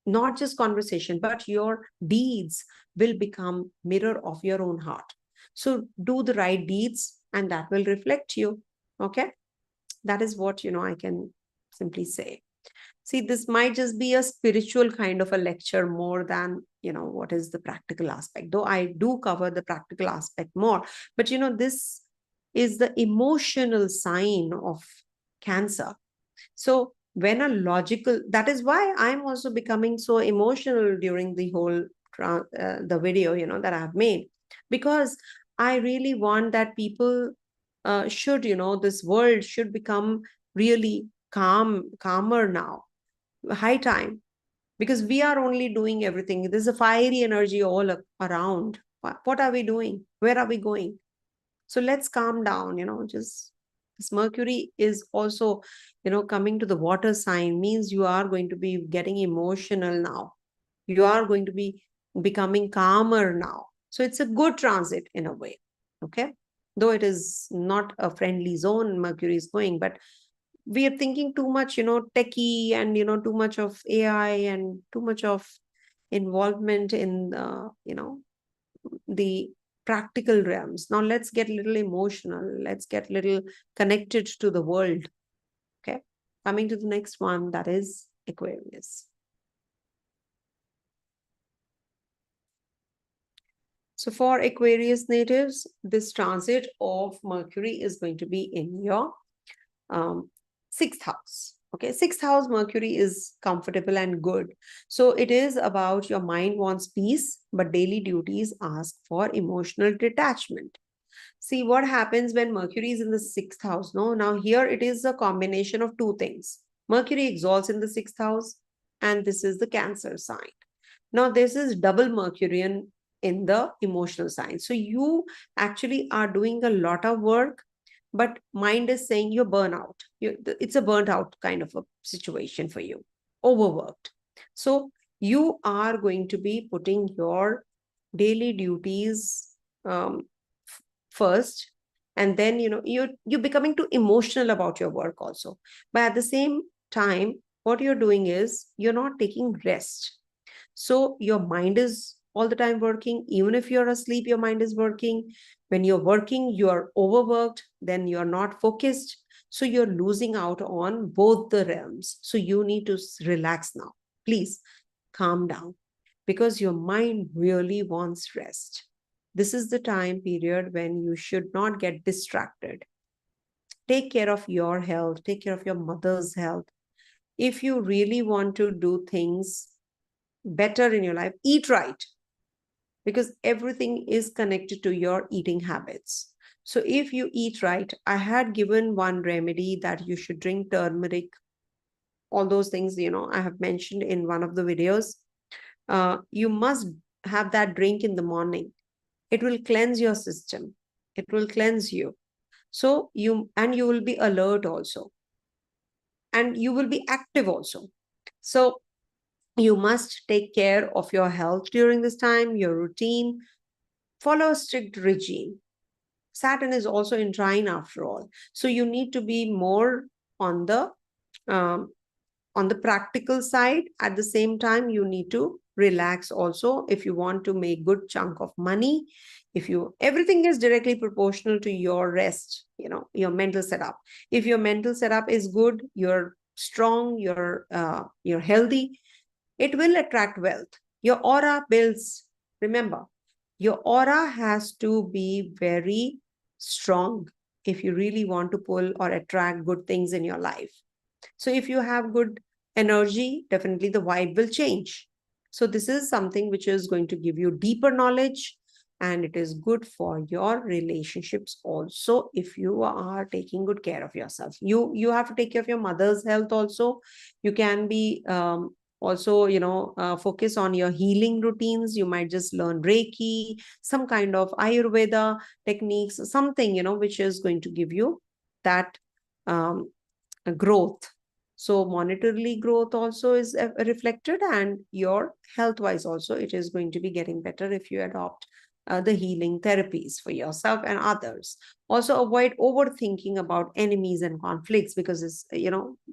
not just conversation, but your deeds will become mirror of your own heart. So do the right deeds and that will reflect you. Okay. That is what, I can simply say. See, this might just be a spiritual kind of a lecture more than, what is the practical aspect, though I do cover the practical aspect more. But, this is the emotional sign of Cancer. So when a logical, that is why I'm also becoming so emotional during the whole the video that I have made, because I really want that people should, this world should become really calmer now. High time, because we are only doing everything. There's a fiery energy all around. What are we doing? Where are we going? So let's calm down, just this Mercury is also, coming to the water sign, means you are going to be getting emotional now. You are going to be becoming calmer now. So it's a good transit in a way. Okay. Though it is not a friendly zone, Mercury is going, but we are thinking too much, techie, and, too much of AI, and too much of involvement in, the practical realms. Now let's get a little emotional. Let's get a little connected to the world. Okay. Coming to the next one, that is Aquarius. So for Aquarius natives, this transit of Mercury is going to be in your sixth house. Okay, sixth house Mercury is comfortable and good. So it is about your mind wants peace, but daily duties ask for emotional detachment. See what happens when Mercury is in the sixth house. No, now here it is a combination of two things. Mercury exalts in the sixth house, and this is the Cancer sign. Now this is double Mercurian in the emotional sign. So you actually are doing a lot of work, but mind is saying you're burnout. It's a burnt out kind of a situation for you, overworked. So you are going to be putting your daily duties first, and then you're becoming too emotional about your work also. But at the same time, what you're doing is you're not taking rest. So your mind is all the time working. Even if you're asleep, your mind is working. When you're working, you're overworked, then you're not focused. So you're losing out on both the realms. So you need to relax now. Please calm down, because your mind really wants rest. This is the time period when you should not get distracted. Take care of your health, take care of your mother's health. If you really want to do things better in your life, eat right, because everything is connected to your eating habits. So if you eat right, I had given one remedy that you should drink turmeric, all those things, I have mentioned in one of the videos. You must have that drink in the morning. It will cleanse your system. It will cleanse you. So you will be alert also. and you will be active also. So you must take care of your health during this time, your routine, follow a strict regime. Saturn is also in trine after all. So you need to be more on the um, practical side. At the same time, you need to relax also if you want to make good chunk of money. If you, everything is directly proportional to your rest, your mental setup. If your mental setup is good, you're strong, you're healthy, it will attract wealth. Your aura builds. Remember, your aura has to be very strong if you really want to pull or attract good things in your life. So if you have good energy, definitely the vibe will change. So this is something which is going to give you deeper knowledge, and it is good for your relationships also. If you are taking good care of yourself, you have to take care of your mother's health also. You can be also focus on your healing routines. You might just learn Reiki, some kind of Ayurveda techniques, something which is going to give you that growth. So monetarily growth also is reflected, and your health wise also it is going to be getting better if you adopt the healing therapies for yourself and others. Also avoid overthinking about enemies and conflicts, because it's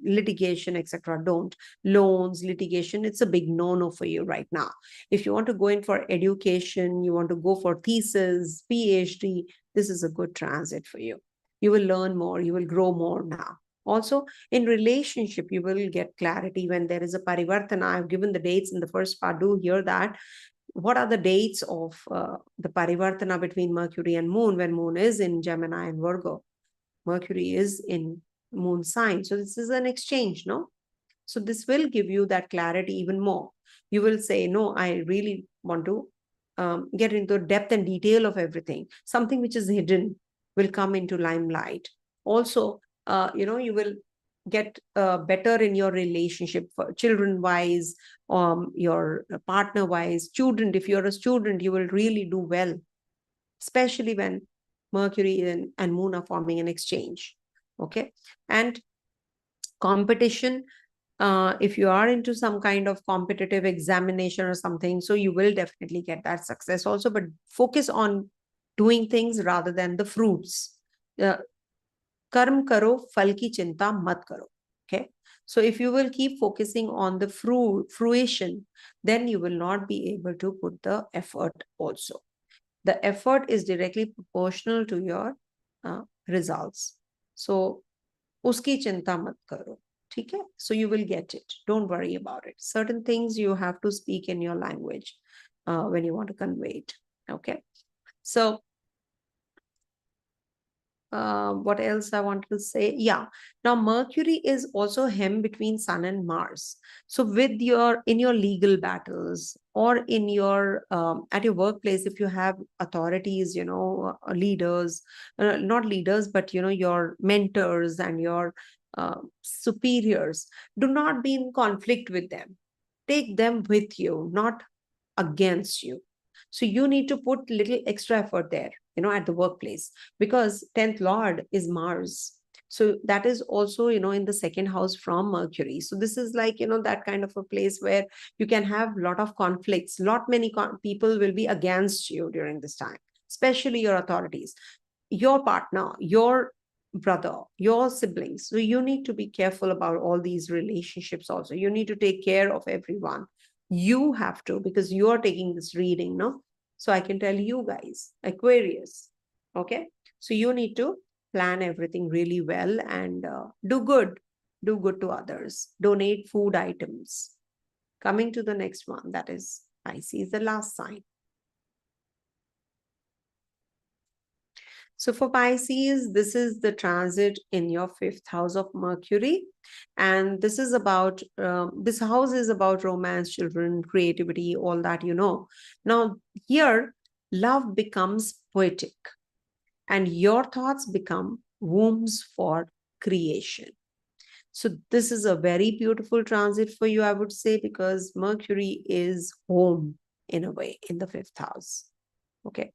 litigation, etc. Don't. Loans, litigation, it's a big no-no for you right now. If you want to go in for education, you want to go for thesis, PhD, this is a good transit for you. You will learn more, you will grow more now. Also, in relationship, you will get clarity when there is a parivartana. I've given the dates in the first part. Do hear that. What are the dates of the parivartana between Mercury and Moon when Moon is in Gemini and Virgo? Mercury is in Moon sign. So this is an exchange, no? So this will give you that clarity even more. You will say, no, I really want to get into depth and detail of everything. Something which is hidden will come into limelight. Also, you will get better in your relationship, children wise, your partner wise. Student, if you're a student, you will really do well, especially when Mercury and Moon are forming an exchange. Okay. And competition, if you are into some kind of competitive examination or something, so you will definitely get that success also, but focus on doing things rather than the fruits. Karm karo, phal ki chinta mat karo. Okay. So if you will keep focusing on the fruition, then you will not be able to put the effort also. The effort is directly proportional to your results. So uski chinta mat karo. Okay? So you will get it. Don't worry about it. Certain things you have to speak in your language when you want to convey it. Okay. So what else I wanted to say? Yeah. Now Mercury is also hem between Sun and Mars. So with in your legal battles, or in your at your workplace, if you have authorities, leaders, not leaders, but your mentors and your superiors, do not be in conflict with them. Take them with you, not against you. So you need to put little extra effort there, at the workplace, because 10th lord is Mars. So that is also, in the second house from Mercury. So this is like, that kind of a place where you can have a lot of conflicts. Many people will be against you during this time, especially your authorities, your partner, your brother, your siblings. So you need to be careful about all these relationships also. You need to take care of everyone. You have to, because you are taking this reading, no? So I can tell you guys, Aquarius, okay? So you need to plan everything really well and do good to others. Donate food items. Coming to the next one, that is Pisces, the last sign. So for Pisces, this is the transit in your 5th house of Mercury. And this is about, this house is about romance, children, creativity, all that, Now here, love becomes poetic and your thoughts become wombs for creation. So this is a very beautiful transit for you, I would say, because Mercury is home in a way in the 5th house. Okay.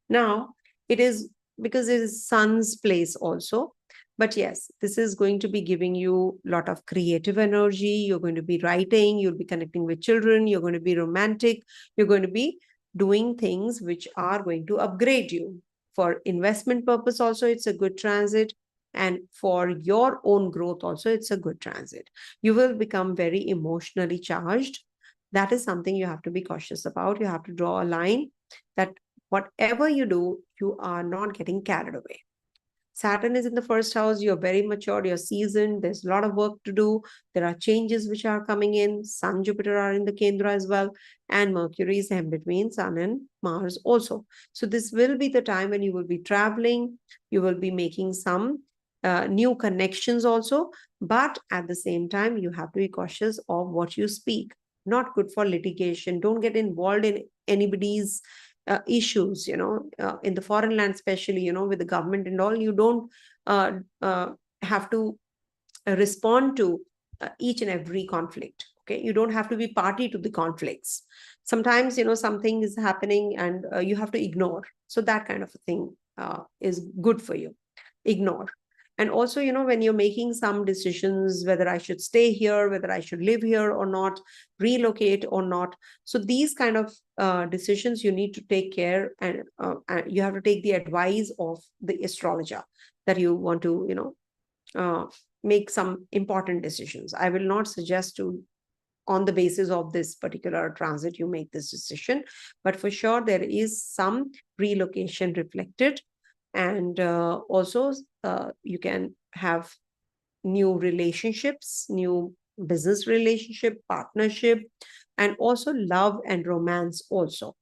Now, it is because it is Sun's place also. But yes, this is going to be giving you a lot of creative energy. You're going to be writing, you'll be connecting with children, you're going to be romantic, you're going to be doing things which are going to upgrade you. For investment purpose also, it's a good transit. And for your own growth also, it's a good transit. You will become very emotionally charged. That is something you have to be cautious about. You have to draw a line that whatever you do, you are not getting carried away. Saturn is in the first house. You're very mature, you're seasoned. There's a lot of work to do. There are changes which are coming in. Sun, Jupiter are in the Kendra as well. And Mercury is in between Sun and Mars also. So this will be the time when you will be traveling. You will be making some new connections also. But at the same time, you have to be cautious of what you speak. Not good for litigation. Don't get involved in anybody's issues, in the foreign land, especially, with the government and all. You don't have to respond to each and every conflict. Okay, you don't have to be party to the conflicts. Sometimes, something is happening and you have to ignore. So that kind of a thing is good for you. Ignore. And also, when you're making some decisions, whether I should stay here, whether I should live here or not, relocate or not. So these kind of decisions you need to take care, and you have to take the advice of the astrologer that you want to, make some important decisions. I will not suggest to, on the basis of this particular transit, you make this decision, but for sure there is some relocation reflected. And also you can have new relationships, new business relationship, partnership, and also love and romance also.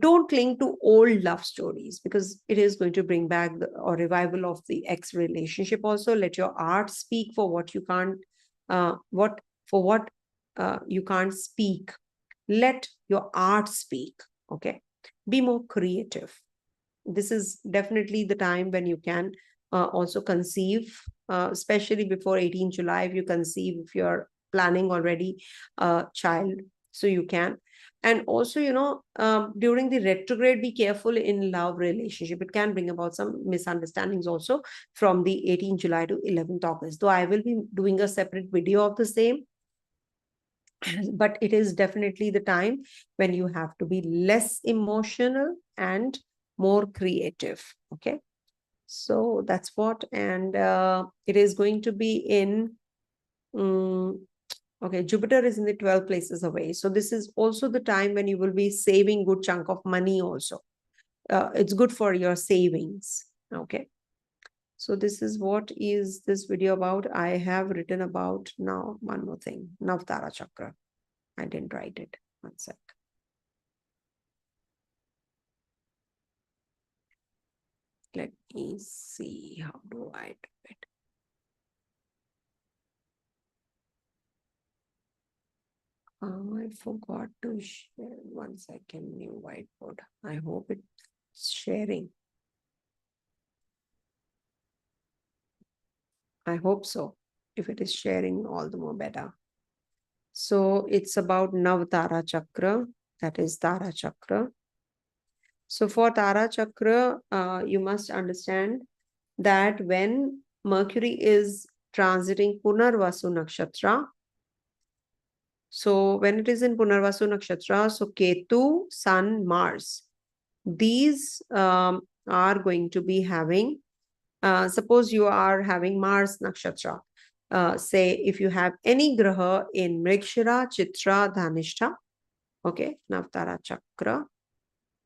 Don't cling to old love stories, because it is going to bring back or revival of the ex relationship also. Let your art speak for what you can't, you can't speak. Let your art speak. Okay, be more creative. This is definitely the time when you can also conceive, especially before 18 July. If you conceive, if you're planning already a child, so you can. And also, during the retrograde, be careful in love relationship. It can bring about some misunderstandings also from the 18 July to 11th August. Though I will be doing a separate video of the same. But it is definitely the time when you have to be less emotional and more creative. Okay, so that's what. And it is going to be in okay, Jupiter is in the 12 places away, so this is also the time when you will be saving good chunk of money also. It's good for your savings. Okay, so this is what is this video about. I have written about now one more thing, Navtara Chakra. I didn't write it. One sec. Let me see. How do I do it? I forgot to share. 1 second. New whiteboard. I hope it's sharing. I hope so. If it is sharing, all the more better. So it's about Navtara Chakra. That is Tara Chakra. So for Tara Chakra, you must understand that when Mercury is transiting Punarvasu Nakshatra, so when it is in Punarvasu Nakshatra, so Ketu, Sun, Mars, these are going to be having, suppose you are having Mars Nakshatra, say if you have any graha in Mrigshira, Chitra, Dhanishta, okay, Navtara Chakra,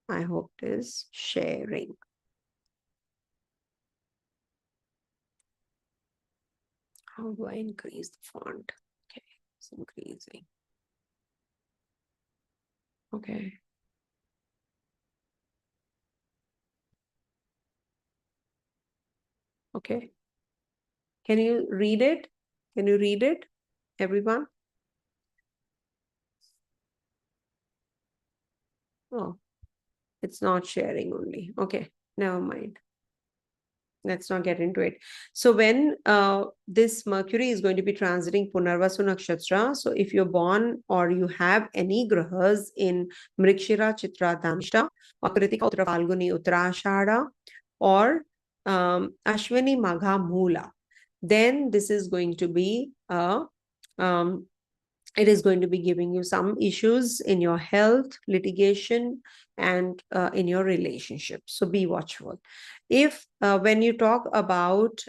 I hope it is sharing. How do I increase the font? Okay, it's increasing. Okay. Okay. Can you read it? Can you read it, everyone? Oh, it's not sharing only. Okay, never mind. Let's not get into it. So when this Mercury is going to be transiting Punarvasu Nakshatra, so if you're born or you have any grahas in Mrigshira, Chitra, Dhanishta, or Kritika, Uttara, Falguni, Uttarashada, or Ashwini, Magha, Mula. then this is going to be it is going to be giving you some issues in your health, litigation, and in your relationship. So be watchful. If when you talk about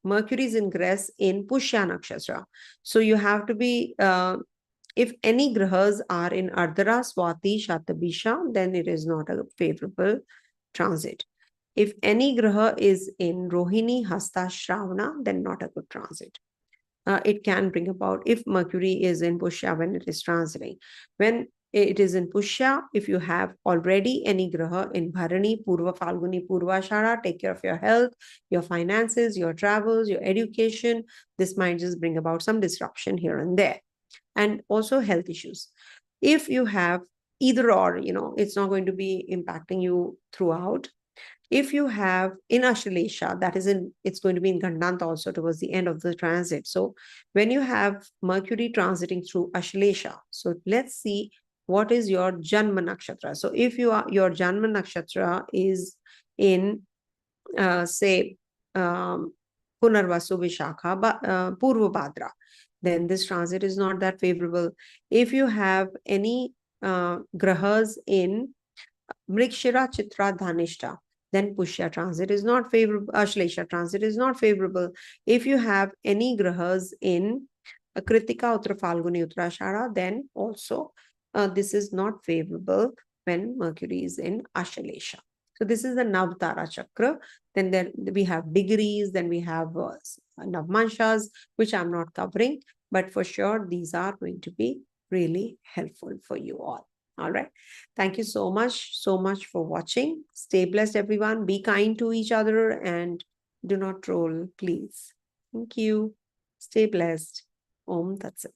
Mercury's ingress in Pushya Nakshatra, so you have to be, if any grahas are in Ardhara, Swati, Shatabisha, then it is not a favorable transit. If any graha is in Rohini, Hasta, Shravana, then not a good transit. It can bring about, if Mercury is in Pushya when it is transiting. When it is in Pushya, if you have already any graha in Bharani, Purva Falguni, Purva Shara, take care of your health, your finances, your travels, your education. This might just bring about some disruption here and there. And also health issues. If you have either or, it's not going to be impacting you throughout. If you have in Ashlesha, it's going to be in Gandanta also towards the end of the transit. So when you have Mercury transiting through Ashlesha, so let's see what is your Janma Nakshatra. So if your Janma Nakshatra is in, say, Punarvasu Vishakha, Purva Bhadra, then this transit is not that favorable. If you have any grahas in Mrikshira, Chitra, Dhanishta, then Pushya transit is not favorable, Ashlesha transit is not favorable. If you have any grahas in Kritika, Uttara Falguni, Uttarashara, then also this is not favorable when Mercury is in Ashlesha. So this is the Navtara Chakra. Then there we have degrees, then we have Navmanshas, which I'm not covering, but for sure these are going to be really helpful for you all. All right. Thank you so much for watching. Stay blessed, everyone. Be kind to each other and do not troll, please. Thank you. Stay blessed. Om Tat Sat.